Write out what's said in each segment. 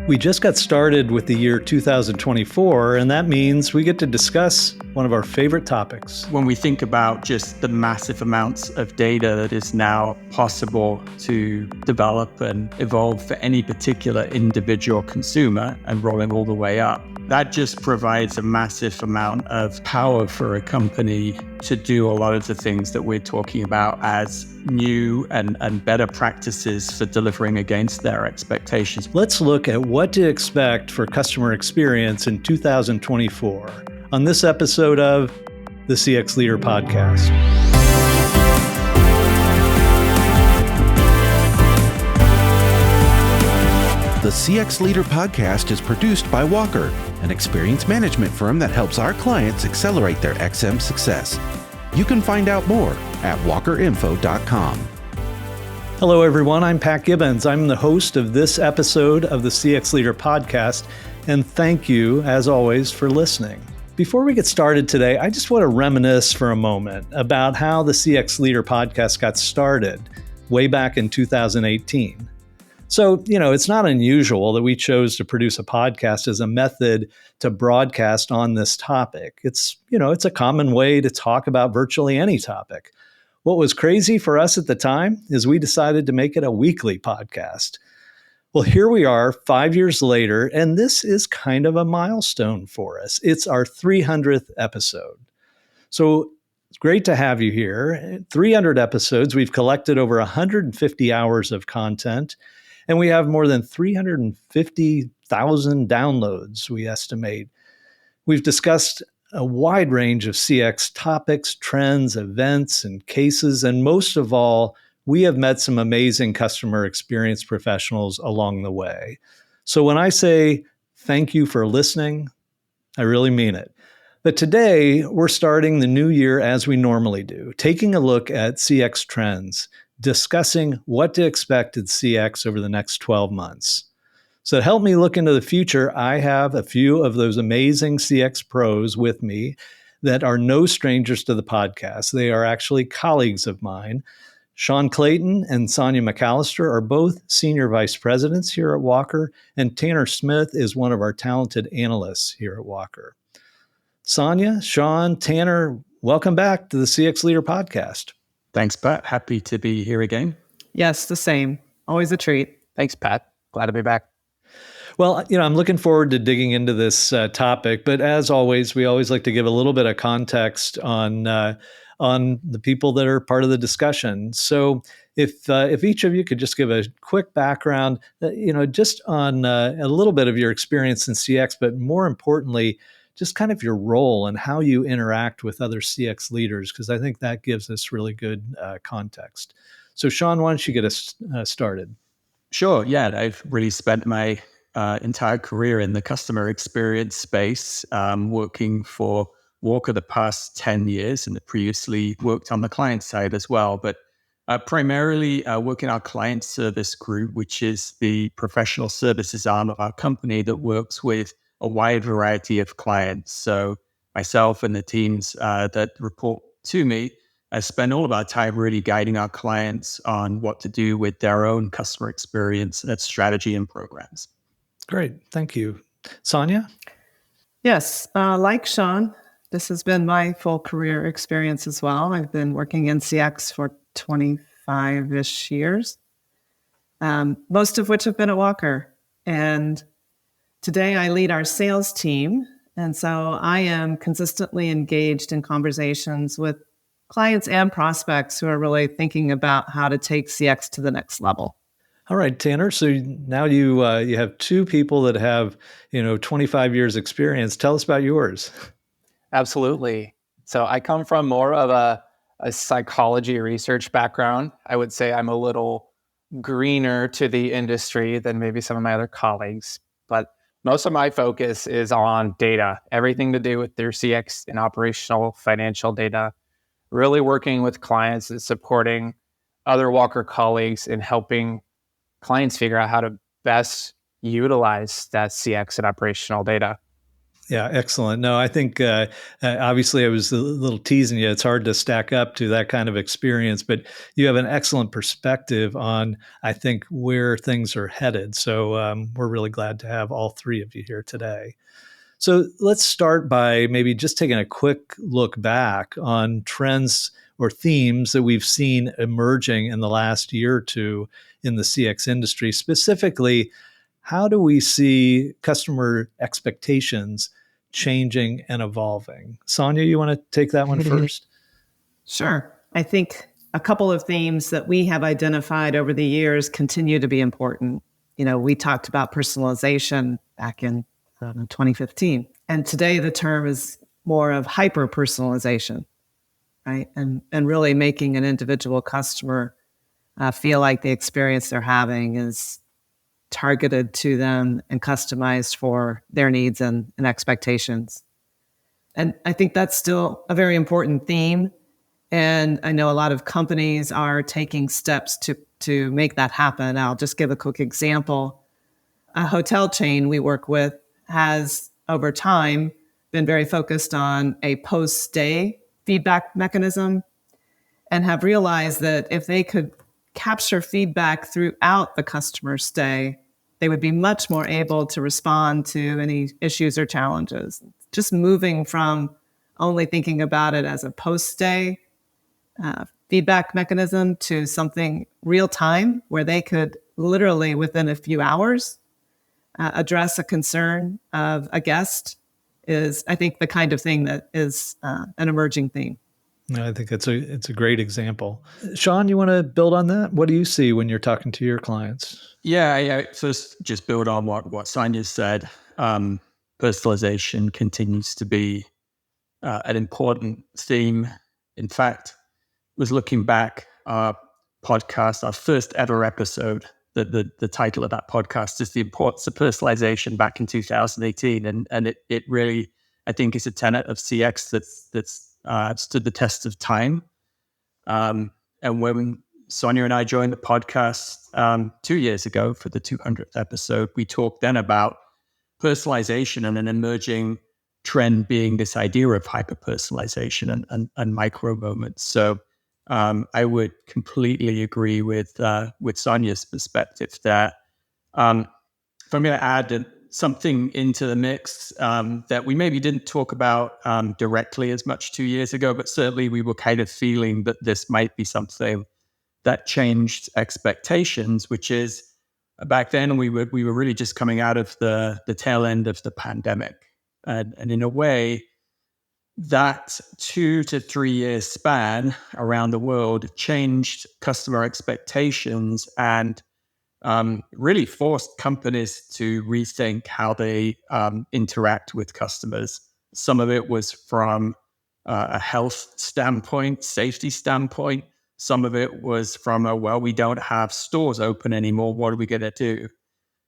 We just got started with the year 2024, and that means we get to discuss one of our favorite topics. When we think about just the massive amounts of data that is now possible to develop and evolve for any particular individual consumer and rolling all the way up, that just provides a massive amount of power for a company to do a lot of the things that we're talking about as new and better practices for delivering against their expectations. Let's look at what to expect for customer experience in 2024 on this episode of the CX Leader Podcast. The CX Leader Podcast is produced by Walker, an experience management firm that helps our clients accelerate their XM success. You can find out more at walkerinfo.com. Hello, everyone. I'm Pat Gibbons. I'm the host of this episode of the CX Leader Podcast, and thank you, as always, for listening. Before we get started today, I just want to reminisce for a moment about how the CX Leader Podcast got started way back in 2018. So, it's not unusual that we chose to produce a podcast as a method to broadcast on this topic. It's a common way to talk about virtually any topic. What was crazy for us at the time is we decided to make it a weekly podcast. Well, here we are 5 years later, and this is kind of a milestone for us. It's our 300th episode. So it's great to have you here. 300 episodes. We've collected over 150 hours of content. And we have more than 350,000 downloads, we estimate. We've discussed a wide range of CX topics, trends, events, and cases. And most of all, we have met some amazing customer experience professionals along the way. So when I say thank you for listening, I really mean it. But today, we're starting the new year as we normally do, taking a look at CX trends, discussing what to expect at CX over the next 12 months. So to help me look into the future, I have a few of those amazing CX pros with me that are no strangers to the podcast. They are actually colleagues of mine. Clayton and Sonya McAllister are both senior vice presidents here at Walker, and Tanner Smith is one of our talented analysts here at Walker. Sonya, Sean, Tanner, welcome back to the CX Leader Podcast. Thanks, Pat. Happy to be here again. Yes, the same. Always a treat. Thanks, Pat. Glad to be back. Well, I'm looking forward to digging into this topic, but as always, we always like to give a little bit of context on the people that are part of the discussion. So if each of you could just give a quick background, just on a little bit of your experience in CX, but more importantly, just kind of your role and how you interact with other CX leaders, because I think that gives us really good context. So Sean, why don't you get us started? Sure. Yeah, I've really spent my entire career in the customer experience space, working for Walker the past 10 years, and previously worked on the client side as well. But primarily work in our client service group, which is the professional services arm of our company that works with a wide variety of clients. So myself and the teams that report to me, I spend all of our time really guiding our clients on what to do with their own customer experience and strategy and programs. Great. Thank you. Sonya? Yes, like Sean, this has been my full career experience as well. I've been working in CX for 25-ish years, most of which have been at Walker. And today, I lead our sales team, and so I am consistently engaged in conversations with clients and prospects who are really thinking about how to take CX to the next level. All right, Tanner. So now you have two people that have 25 years experience. Tell us about yours. Absolutely. So I come from more of a psychology research background. I would say I'm a little greener to the industry than maybe some of my other colleagues, but most of my focus is on data, everything to do with their CX and operational financial data, really working with clients and supporting other Walker colleagues in helping clients figure out how to best utilize that CX and operational data. Yeah, excellent. No, I think obviously I was a little teasing you. It's hard to stack up to that kind of experience, but you have an excellent perspective on, I think, where things are headed. So we're really glad to have all three of you here today. So let's start by maybe just taking a quick look back on trends or themes that we've seen emerging in the last year or two in the CX industry. Specifically, how do we see customer expectations changing and evolving? Sonya, you want to take that one first? Sure. I think a couple of themes that we have identified over the years continue to be important. We talked about personalization back in 2015, and today the term is more of hyper personalization, right? And really making an individual customer feel like the experience they're having is targeted to them and customized for their needs and expectations. And I think that's still a very important theme. And I know a lot of companies are taking steps to make that happen. I'll just give a quick example. A hotel chain we work with has, over time, been very focused on a post-stay feedback mechanism and have realized that if they could capture feedback throughout the customer stay, they would be much more able to respond to any issues or challenges. Just moving from only thinking about it as a post-stay feedback mechanism to something real time where they could literally within a few hours address a concern of a guest is, I think, the kind of thing that is an emerging theme. I think it's a great example. Sean, you want to build on that? What do you see when you're talking to your clients? Yeah. First, just build on what Sonya said. Personalization continues to be an important theme. In fact, was looking back our podcast, our first ever episode. The title of that podcast is The Importance of Personalization back in 2018, and it really, I think, is a tenet of CX that's stood the test of time. And when Sonya and I joined the podcast 2 years ago for the 200th episode, we talked then about personalization and an emerging trend being this idea of hyper-personalization and micro moments. So I would completely agree with Sonya's perspective that if I'm going to add something into the mix that we maybe didn't talk about directly as much 2 years ago, but certainly we were kind of feeling that this might be something that changed expectations, which is back then we were really just coming out of the tail end of the pandemic. And in a way, that 2 to 3 year span around the world changed customer expectations and really forced companies to rethink how they interact with customers. Some of it was from a health standpoint, safety standpoint. Some of it was from we don't have stores open anymore. What are we going to do?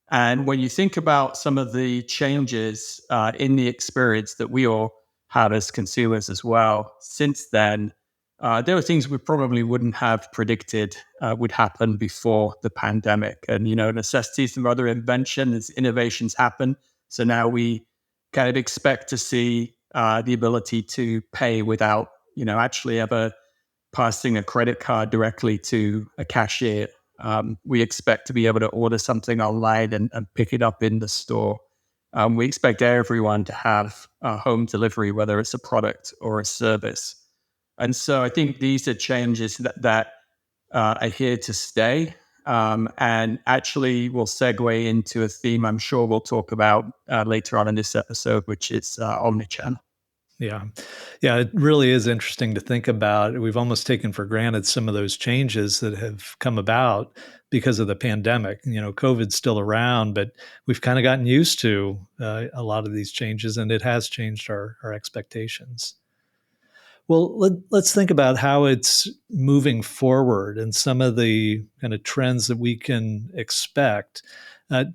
And when you think about some of the changes in the experience that we all had as consumers as well, since then, there were things we probably wouldn't have predicted would happen before the pandemic. And, necessity from other inventions, innovations happen. So now we kind of expect to see the ability to pay without, actually ever passing a credit card directly to a cashier. We expect to be able to order something online and pick it up in the store. We expect everyone to have home delivery, whether it's a product or a service. And so I think these are changes that are here to stay and actually will segue into a theme I'm sure we'll talk about later on in this episode, which is omnichannel. Yeah. It really is interesting to think about. We've almost taken for granted some of those changes that have come about because of the pandemic. COVID's still around, but we've kind of gotten used to a lot of these changes, and it has changed our expectations. Well, let's think about how it's moving forward and some of the kind of trends that we can expect.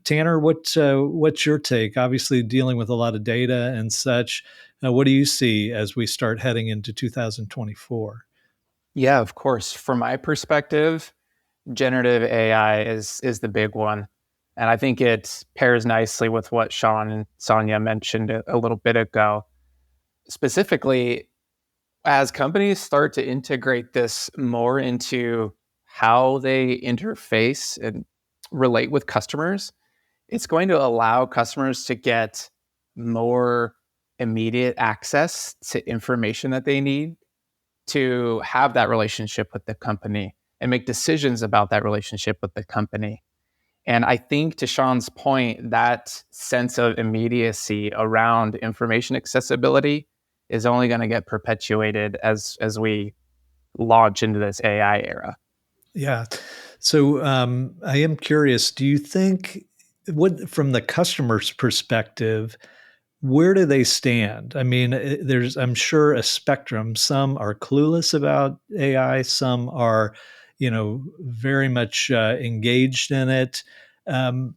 Tanner, what's your take? Obviously, dealing with a lot of data and such. What do you see as we start heading into 2024? Yeah, of course. From my perspective, generative AI is the big one. And I think it pairs nicely with what Sean and Sonya mentioned a little bit ago. Specifically, as companies start to integrate this more into how they interface and relate with customers, it's going to allow customers to get more immediate access to information that they need to have that relationship with the company and make decisions about that relationship with the company. And I think, to Sean's point, that sense of immediacy around information accessibility is only going to get perpetuated as we launch into this AI era. Yeah. So I am curious, do you think, what from the customer's perspective, where do they stand? I mean, there's, I'm sure, a spectrum. Some are clueless about AI. Some are, very much engaged in it. Um,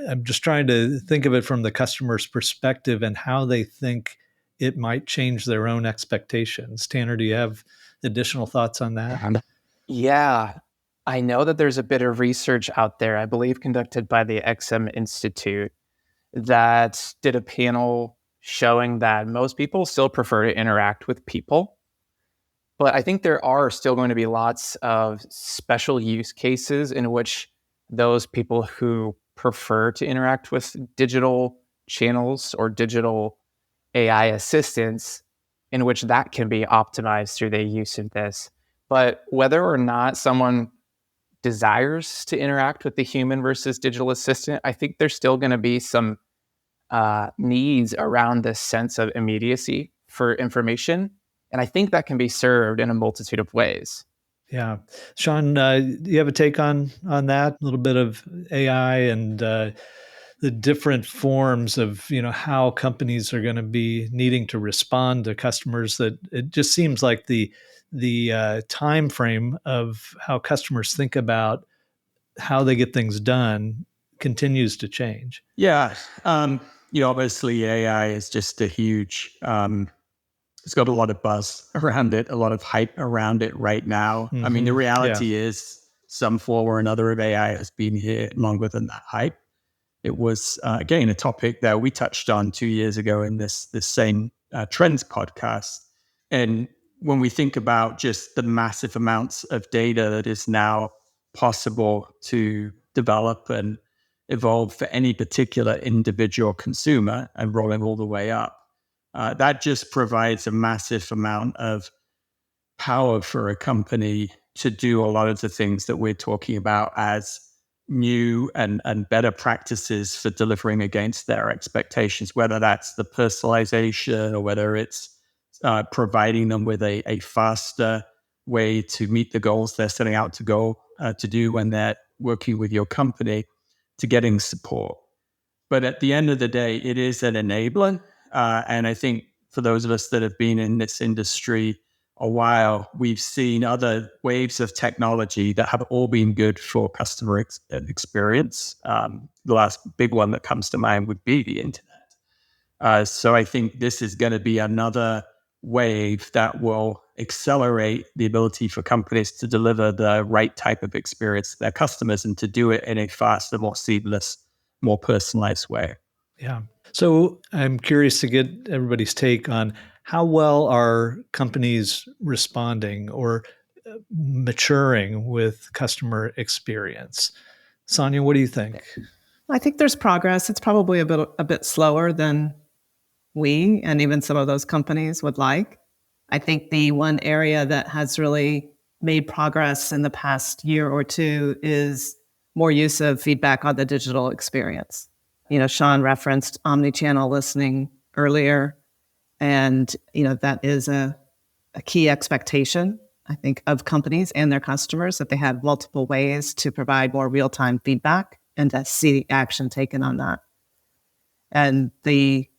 I'm just trying to think of it from the customer's perspective and how they think it might change their own expectations. Tanner, do you have additional thoughts on that? Yeah, I know that there's a bit of research out there, I believe conducted by the XM Institute, that did a panel showing that most people still prefer to interact with people. But I think there are still going to be lots of special use cases in which those people who prefer to interact with digital channels or digital AI assistants, in which that can be optimized through the use of this. But whether or not someone desires to interact with the human versus digital assistant, I think there's still going to be some needs around this sense of immediacy for information. And I think that can be served in a multitude of ways. Yeah. Sean, do you have a take on that? A little bit of AI and the different forms of, how companies are going to be needing to respond to customers. That it just seems like the time frame of how customers think about how they get things done continues to change. Yeah. Obviously AI is just a huge, it's got a lot of buzz around it, a lot of hype around it right now. I mean, the reality is some form or another of AI has been here longer than that hype. It was, again, a topic that we touched on 2 years ago in this same Trends podcast. And when we think about just the massive amounts of data that is now possible to develop and evolve for any particular individual consumer and rolling all the way up, that just provides a massive amount of power for a company to do a lot of the things that we're talking about as new and better practices for delivering against their expectations, whether that's the personalization or whether it's providing them with a faster way to meet the goals they're setting out to do when they're working with your company, to getting support. But at the end of the day, it is an enabler. And I think for those of us that have been in this industry a while, we've seen other waves of technology that have all been good for customer experience. The last big one that comes to mind would be the internet. So I think this is going to be another wave that will accelerate the ability for companies to deliver the right type of experience to their customers and to do it in a faster, more seamless, more personalized way. Yeah. So I'm curious to get everybody's take on how well are companies responding or maturing with customer experience. Sonya, what do you think? I think there's progress. It's probably a bit slower than we and even some of those companies would like. I think the one area that has really made progress in the past year or two is more use of feedback on the digital experience. Sean referenced omni-channel listening earlier, and that is a key expectation, I think, of companies and their customers, that they have multiple ways to provide more real-time feedback and to see action taken on that. And the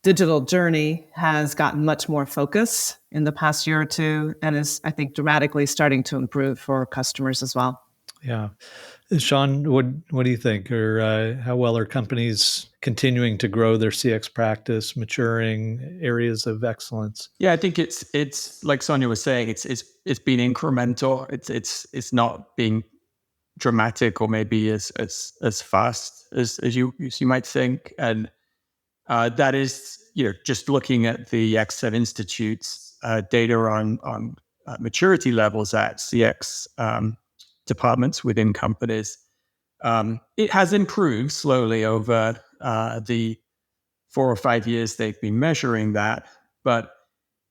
digital journey has gotten much more focus in the past year or two and is, I think, dramatically starting to improve for customers as well. Yeah. Sean, what do you think? Or how well are companies continuing to grow their CX practice, maturing areas of excellence? Yeah, I think it's like Sonya was saying, it's been incremental. It's not being dramatic or maybe as fast as you might think. And that is, just looking at the XM Institute's data on maturity levels at CX departments within companies. It has improved slowly over the 4 or 5 years they've been measuring that, but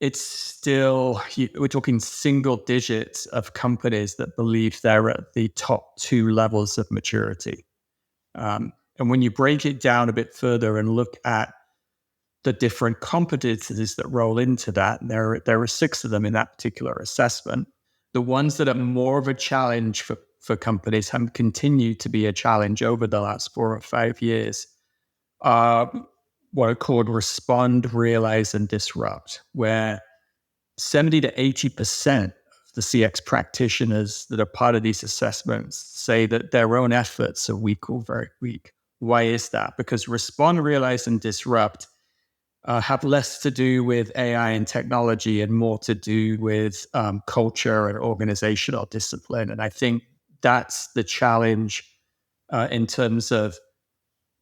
it's still, we're talking single digits of companies that believe they're at the top 2 levels of maturity. And when you break it down a bit further and look at the different competencies that roll into that, and there are 6 of them in that particular assessment. The ones that are more of a challenge for companies have continued to be a challenge over the last 4 or 5 years are what are called respond, realize, and disrupt, where 70 to 80% of the CX practitioners that are part of these assessments say that their own efforts are weak or very weak. Why is that? Because respond, realize, and disrupt have less to do with AI and technology and more to do with culture and organizational discipline. And I think that's the challenge in terms of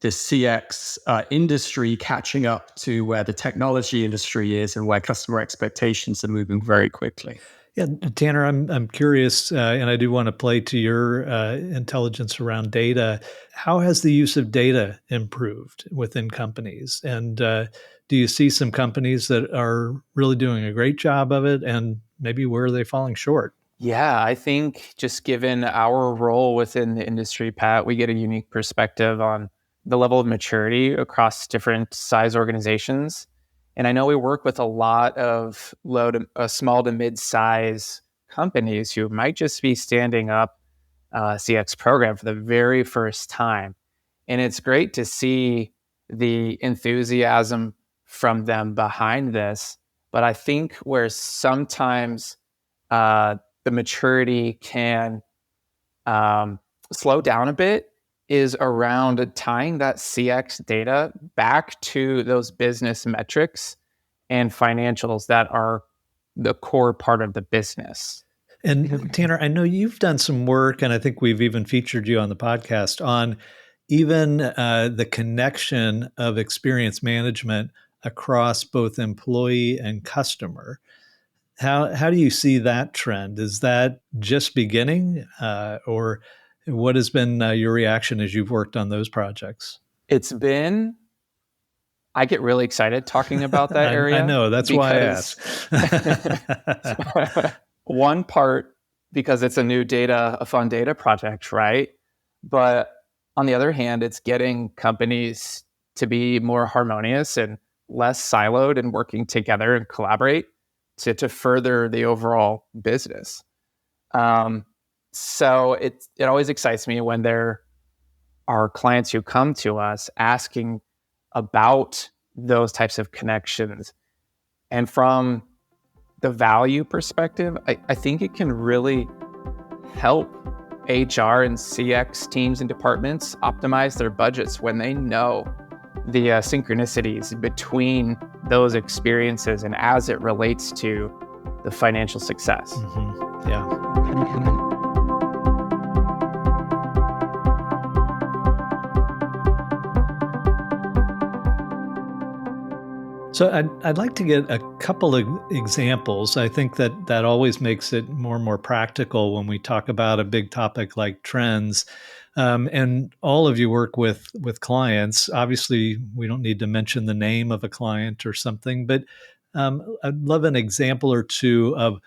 the CX industry catching up to where the technology industry is and where customer expectations are moving very quickly. Yeah, Tanner, I'm curious, and I do want to play to your intelligence around data. How has the use of data improved within companies? And do you see some companies that are really doing a great job of it, and maybe where are they falling short? Yeah, I think just given our role within the industry, Pat, we get a unique perspective on the level of maturity across different size organizations. And I know we work with a lot of small to mid-size companies who might just be standing up a CX program for the very first time. And it's great to see the enthusiasm from them behind this. But I think where sometimes the maturity can slow down a bit is around tying that CX data back to those business metrics and financials that are the core part of the business. And Tanner, I know you've done some work, and I think we've even featured you on the podcast on even the connection of experience management across both employee and customer. How do you see that trend? Is that just beginning, or what has been your reaction as you've worked on those projects? I get really excited talking about that area. I know, that's why I asked. One part, because it's a fun data project, right? But on the other hand, it's getting companies to be more harmonious and less siloed and working together and collaborate to further the overall business. So it always excites me when there are clients who come to us asking about those types of connections. And from the value perspective, I think it can really help HR and CX teams and departments optimize their budgets when they know the synchronicities between those experiences and as it relates to the financial success. Mm-hmm. Yeah. So I'd like to get a couple of examples. I think that always makes it more and more practical when we talk about a big topic like trends. And all of you work with clients. Obviously, we don't need to mention the name of a client or something, but I'd love an example or two of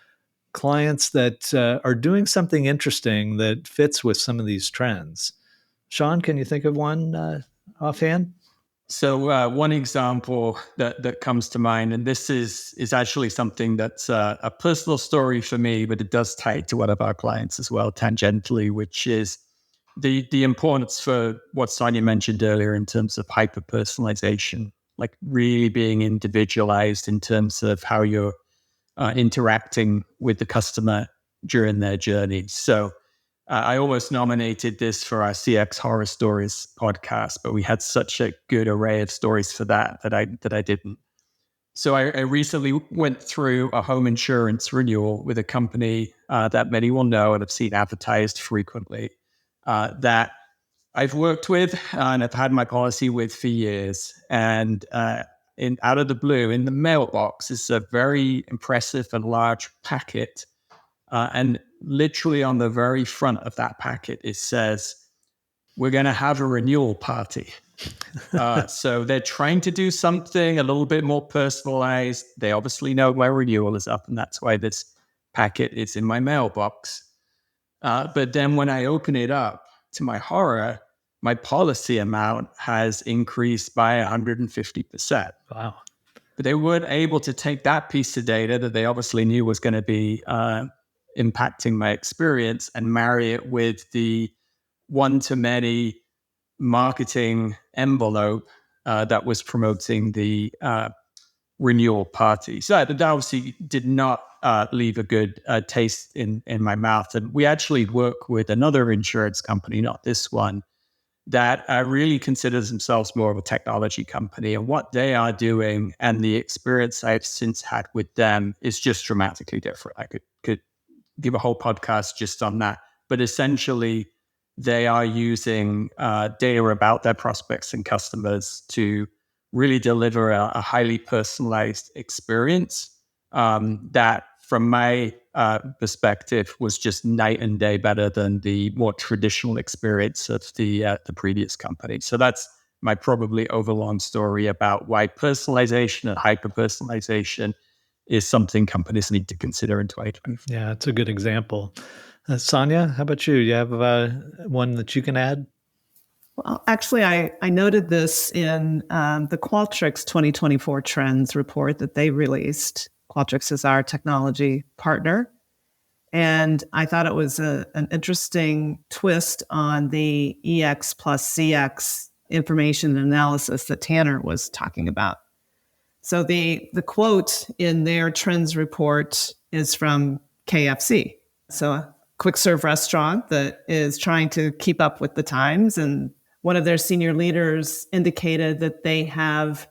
clients that are doing something interesting that fits with some of these trends. Sean, can you think of one offhand? So one example that comes to mind, and this is actually something that's a personal story for me, but it does tie to one of our clients as well, tangentially, which is the importance for what Sonya mentioned earlier in terms of hyper-personalization, like really being individualized in terms of how you're interacting with the customer during their journey. So I almost nominated this for our CX Horror Stories podcast, but we had such a good array of stories for that I didn't. So I recently went through a home insurance renewal with a company that many will know and have seen advertised frequently. that I've worked with and I've had my policy with for years. And out of the blue, in the mailbox is a very impressive and large packet. And literally on the very front of that packet, it says, "We're going to have a renewal party." So they're trying to do something a little bit more personalized. They obviously know my renewal is up, and that's why this packet is in my mailbox. But then when I open it up, to my horror, my policy amount has increased by 150%. Wow. But they weren't able to take that piece of data that they obviously knew was going to be impacting my experience and marry it with the one-to-many marketing envelope that was promoting the renewal party. So that obviously did not leave a good taste in my mouth. And we actually work with another insurance company, not this one, that really considers themselves more of a technology company. And what they are doing and the experience I've since had with them is just dramatically different. I could give a whole podcast just on that. But essentially, they are using data about their prospects and customers to really deliver a highly personalized experience that, from my perspective, was just night and day better than the more traditional experience of the previous company. So that's my probably overlong story about why personalization and hyper-personalization is something companies need to consider in 2024. Yeah, it's a good example. Sonya, how about you? Do you have one that you can add? Well, actually, I noted this in the Qualtrics 2024 Trends report that they released. Qualtrics is our technology partner. And I thought it was an interesting twist on the EX plus CX information analysis that Tanner was talking about. So the quote in their trends report is from KFC. So a quick serve restaurant that is trying to keep up with the times. And one of their senior leaders indicated that they have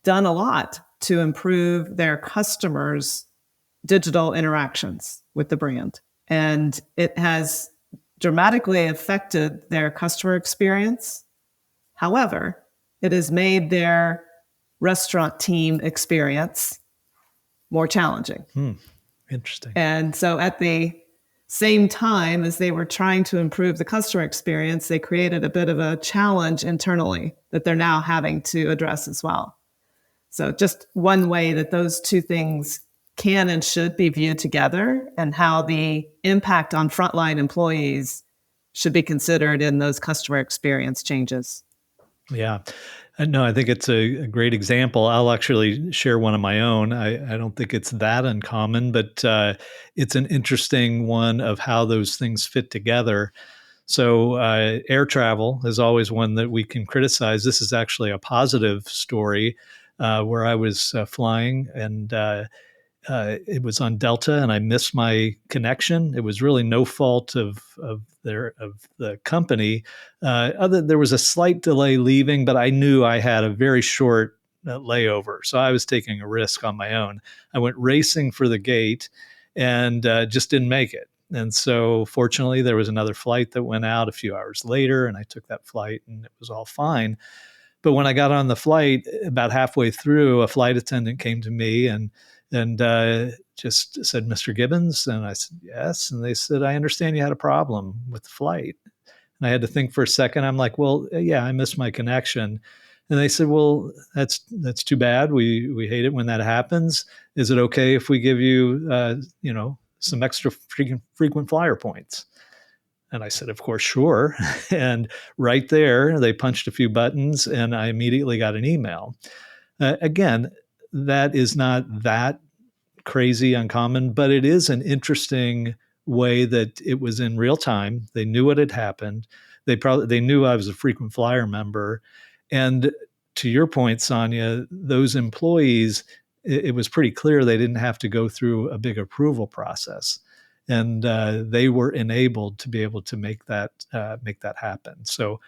done a lot to improve their customers' digital interactions with the brand. And it has dramatically affected their customer experience. However, it has made their restaurant team experience more challenging. Interesting. And so at the same time as they were trying to improve the customer experience, they created a bit of a challenge internally that they're now having to address as well. So just one way that those two things can and should be viewed together, and how the impact on frontline employees should be considered in those customer experience changes. Yeah. No, I think it's a great example. I'll actually share one of my own. I don't think it's that uncommon, but it's an interesting one of how those things fit together. So air travel is always one that we can criticize. This is actually a positive story where I was flying, and it was on Delta, and I missed my connection. It was really no fault of the company. There was a slight delay leaving, but I knew I had a very short layover, so I was taking a risk on my own. I went racing for the gate, and just didn't make it. And so, fortunately, there was another flight that went out a few hours later, and I took that flight, and it was all fine. But when I got on the flight, about halfway through, a flight attendant came to me and just said, "Mr. Gibbons?" And I said, "Yes." And they said, "I understand you had a problem with the flight." And I had to think for a second. I'm like, "Well, yeah, I missed my connection." And they said, "Well, that's too bad. We hate it when that happens. Is it okay if we give you, some extra frequent flyer points?" And I said, "Of course, sure." And right there, they punched a few buttons, and I immediately got an email. Again, that is not that crazy uncommon, but it is an interesting way that it was in real time. They knew what had happened. They knew I was a frequent flyer member. And to your point, Sonya, those employees, it was pretty clear they didn't have to go through a big approval process. And they were enabled to be able to make that happen. So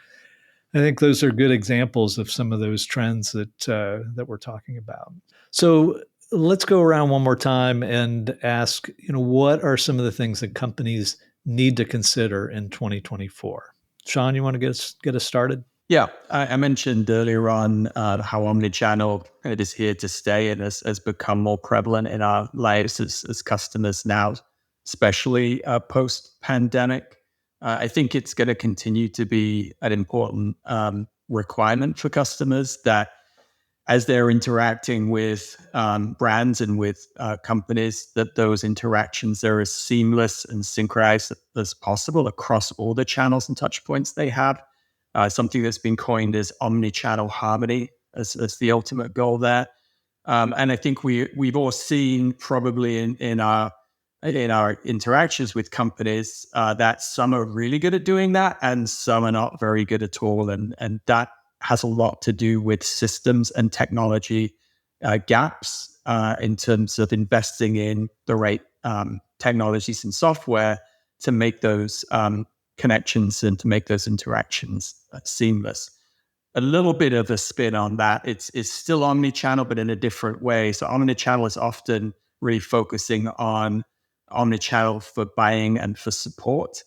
I think those are good examples of some of those trends that we're talking about. So let's go around one more time and ask, what are some of the things that companies need to consider in 2024? Sean, you want to get us started? Yeah, I mentioned earlier on how omnichannel it is here to stay and has become more prevalent in our lives as customers now, especially post-pandemic. I think it's going to continue to be an important requirement for customers that as they're interacting with brands and with companies, that those interactions are as seamless and synchronized as possible across all the channels and touch points they have. Something that's been coined as omni-channel harmony as the ultimate goal there. And I think we've all seen probably in our interactions with companies that some are really good at doing that and some are not very good at all. And that has a lot to do with systems and technology gaps in terms of investing in the right technologies and software to make those connections and to make those interactions seamless. A little bit of a spin on that. It's still omni-channel, but in a different way. So omni-channel is often really focusing on omni-channel for buying and for support.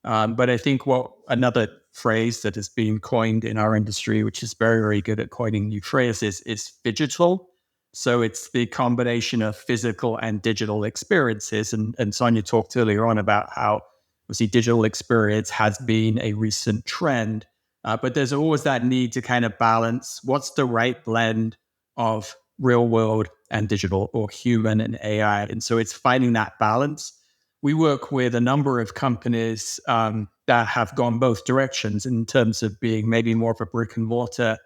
But I think what another phrase that has been coined in our industry, which is very, very good at coining new phrases, is phygital. So it's the combination of physical and digital experiences. And Sonya talked earlier on about how obviously digital experience has been a recent trend, but there's always that need to kind of balance what's the right blend of real world and digital, or human and AI. And so it's finding that balance. We work with a number of companies that have gone both directions in terms of being maybe more of a brick and mortar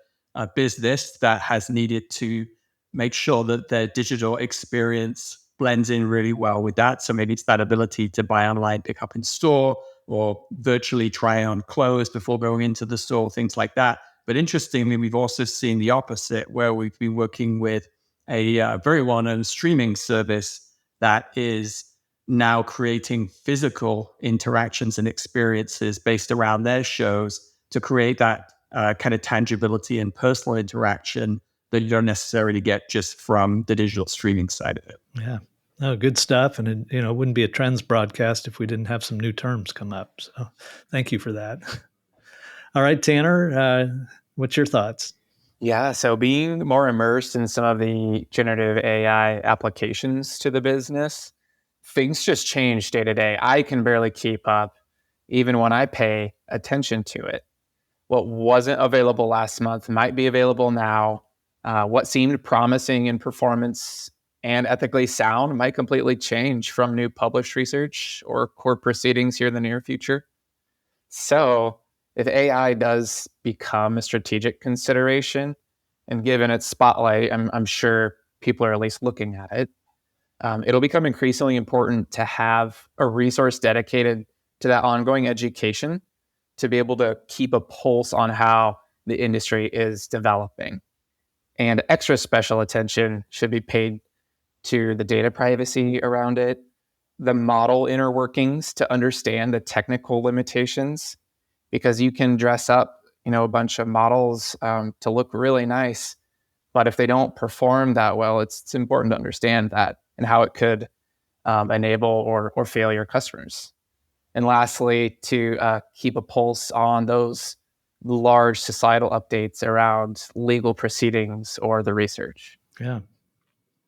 business that has needed to make sure that their digital experience blends in really well with that. So maybe it's that ability to buy online, pick up in store, or virtually try on clothes before going into the store, things like that. But interestingly, we've also seen the opposite, where we've been working with a very well-known streaming service that is now creating physical interactions and experiences based around their shows to create that kind of tangibility and personal interaction that you don't necessarily get just from the digital streaming side of it. Yeah. Oh, good stuff. And it wouldn't be a trends broadcast if we didn't have some new terms come up. So thank you for that. All right, Tanner, what's your thoughts? Yeah, so being more immersed in some of the generative AI applications to the business, things just change day to day. I can barely keep up, even when I pay attention to it. What wasn't available last month might be available now. What seemed promising in performance and ethically sound might completely change from new published research or court proceedings here in the near future. So if AI does become a strategic consideration, and given its spotlight, I'm sure people are at least looking at it, it'll become increasingly important to have a resource dedicated to that ongoing education to be able to keep a pulse on how the industry is developing. And extra special attention should be paid to the data privacy around it, the model inner workings to understand the technical limitations, because you can dress up, a bunch of models to look really nice, but if they don't perform that well, it's important to understand that and how it could enable or fail your customers. And lastly, to keep a pulse on those large societal updates around legal proceedings or the research. Yeah,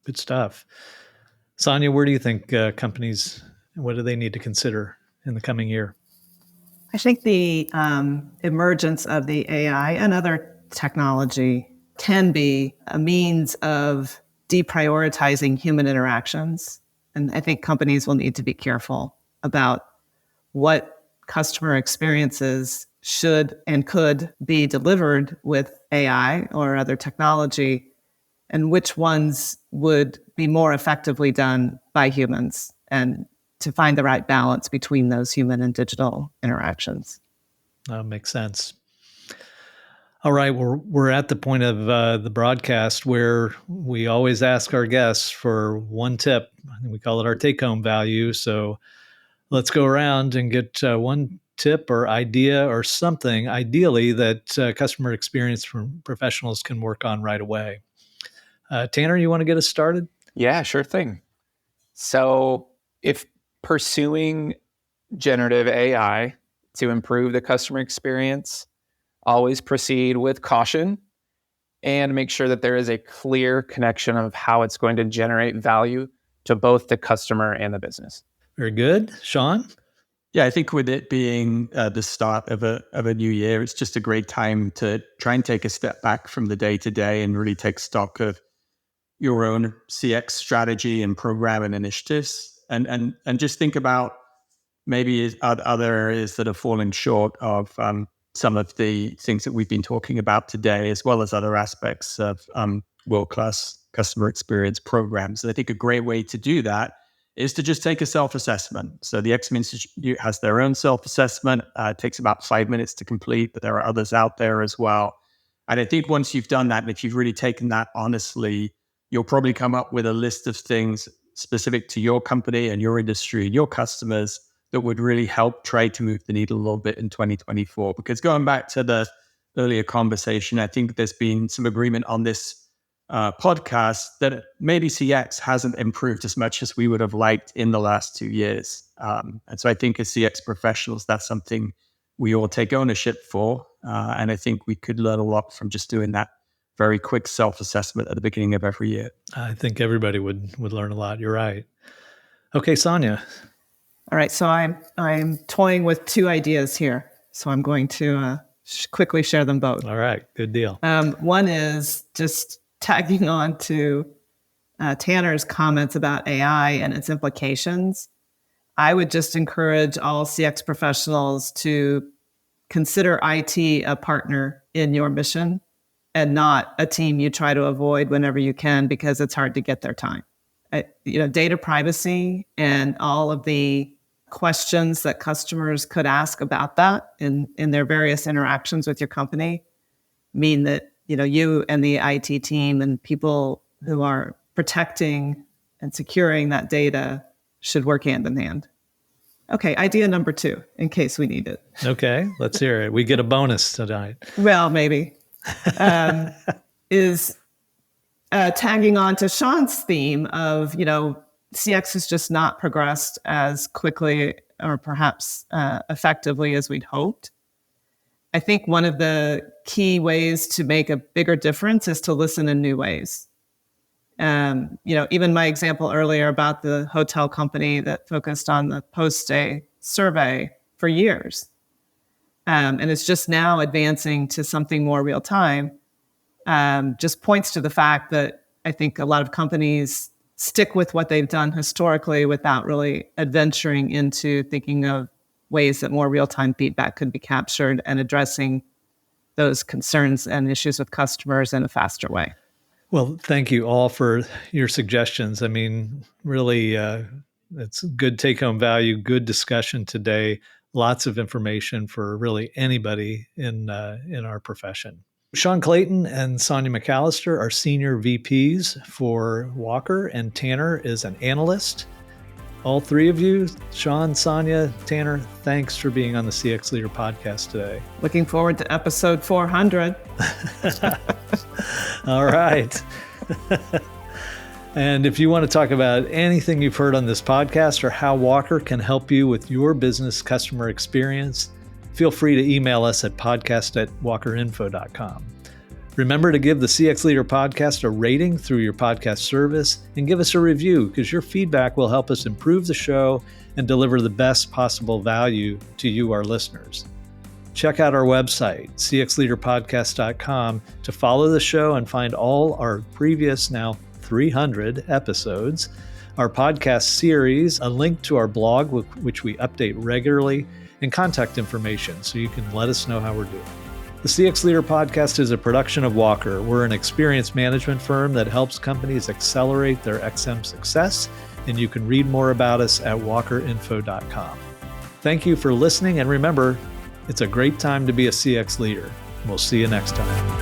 good stuff. Sonya, where do you think companies, what do they need to consider in the coming year? I think the emergence of the AI and other technology can be a means of deprioritizing human interactions. And I think companies will need to be careful about what customer experiences should and could be delivered with AI or other technology, and which ones would be more effectively done by humans, and to find the right balance between those human and digital interactions. That makes sense. All right, we're at the point of the broadcast where we always ask our guests for one tip. We call it our take-home value. So let's go around and get one tip or idea or something, ideally, that customer experience professionals can work on right away. Tanner, you want to get us started? Yeah, sure thing. So if pursuing generative AI to improve the customer experience, always proceed with caution, and make sure that there is a clear connection of how it's going to generate value to both the customer and the business. Very good. Sean? Yeah, I think with it being the start of a new year, it's just a great time to try and take a step back from the day-to-day and really take stock of your own CX strategy and program and initiatives, and just think about maybe other areas that are falling short of some of the things that we've been talking about today, as well as other aspects of world-class customer experience programs. And I think a great way to do that is to just take a self-assessment. So the XM Institute has their own self-assessment. It takes about 5 minutes to complete, but there are others out there as well. And I think once you've done that, and if you've really taken that honestly, you'll probably come up with a list of things specific to your company and your industry and your customers that would really help try to move the needle a little bit in 2024. Because going back to the earlier conversation, I think there's been some agreement on this podcast that maybe CX hasn't improved as much as we would have liked in the last 2 years. And so I think as CX professionals, that's something we all take ownership for. And I think we could learn a lot from just doing that very quick self-assessment at the beginning of every year. I think everybody would learn a lot. You're right. Okay, Sonya. All right, so I'm toying with 2 ideas here. So I'm going to quickly share them both. All right, good deal. One is just tagging on to Tanner's comments about AI and its implications. I would just encourage all CX professionals to consider IT a partner in your mission and not a team you try to avoid whenever you can because it's hard to get their time. Data privacy and all of the questions that customers could ask about that in their various interactions with your company mean that you and the IT team and people who are protecting and securing that data should work hand in hand. Okay, idea number 2, in case we need it. Okay, let's hear it. We get a bonus tonight. Well, maybe. Is tagging on to Sean's theme of, CX has just not progressed as quickly or perhaps effectively as we'd hoped. I think one of the key ways to make a bigger difference is to listen in new ways. Even my example earlier about the hotel company that focused on the post-stay survey for years. And it's just now advancing to something more real time, just points to the fact that I think a lot of companies stick with what they've done historically without really adventuring into thinking of ways that more real-time feedback could be captured and addressing those concerns and issues with customers in a faster way. Well, thank you all for your suggestions. I mean, really, it's good take-home value, good discussion today, lots of information for really anybody in our profession. Sean Clayton and Sonya McAllister are senior VPs for Walker, and Tanner is an analyst. All 3 of you, Sean, Sonya, Tanner, thanks for being on the CX Leader podcast today. Looking forward to episode 400. All right. And if you want to talk about anything you've heard on this podcast or how Walker can help you with your business customer experience, feel free to email us at podcast@walkerinfo.com. Remember to give the CX Leader podcast a rating through your podcast service and give us a review because your feedback will help us improve the show and deliver the best possible value to you, our listeners. Check out our website, cxleaderpodcast.com, to follow the show and find all our previous, now 300 episodes, our podcast series, a link to our blog, which we update regularly, and contact information so you can let us know how we're doing. The CX Leader podcast is a production of Walker. We're an experience management firm that helps companies accelerate their XM success, and you can read more about us at walkerinfo.com. Thank you for listening, and remember, it's a great time to be a CX leader. We'll see you next time.